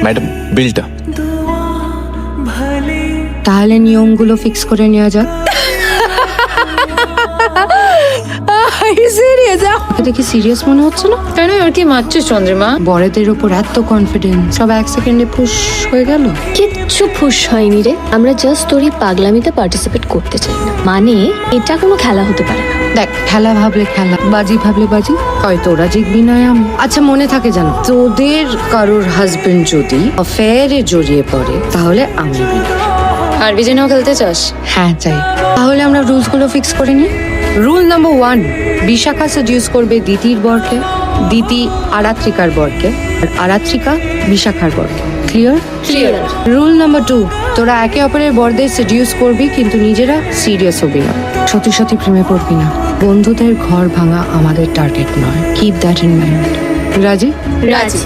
Madam বিলটা। তাহলে নিয়মগুলো ফিক্স করে নেওয়া যাক। দেখি সিরিয়াস মনে হচ্ছে না? কেন আর কি মারছিস চন্দ্রিমা? বড়দের উপর এত কনফিডেন্স, সব 1 সেকেন্ডে পুশ হয়ে গেল। কিচ্ছু ফুস হয়নি রে, আমরা জাস্ট তোর এই পাগলামিতে পার্টিসিপেট করতে চাই না। মানে এটা কোনো খেলা হতে পারে না। দেখ, খেলা ভাবলে খেলা, বাজি ভাবলে বাজি, হয়তো ওরা জিতবি নয় আমি। আচ্ছা মনে থাকে জানো, তোদের কারোর হাজবেন্ড যদি অ্যাফেয়ারে জড়িয়ে পড়ে তাহলে আমি winner। আর বিজেনাও খেলতে চাস? হ্যাঁ চাই। তাহলে আমরা রুলস গুলো ফিক্স করে নিই। রুল নাম্বার 1, বিশাখা সেডিউস করবে দিতির বরকে, দিতি আরাত্রিকার বরকে, আর আরাত্রিকা বিশাখার বরকে। ক্লিয়ার? ক্লিয়ার। রুল নাম্বার 2, তোরা একে অপরের বরদের সেডিউস করবি, কিন্তু নিজেরা সিরিয়াস হবি না, সত্যি সত্যি প্রেমে পড়বি না। বন্ধুদের ঘর ভাঙা আমাদের টার্গেট নয়, কিপ দ্যাট ইন মাইন্ড। রাজি? রাজি।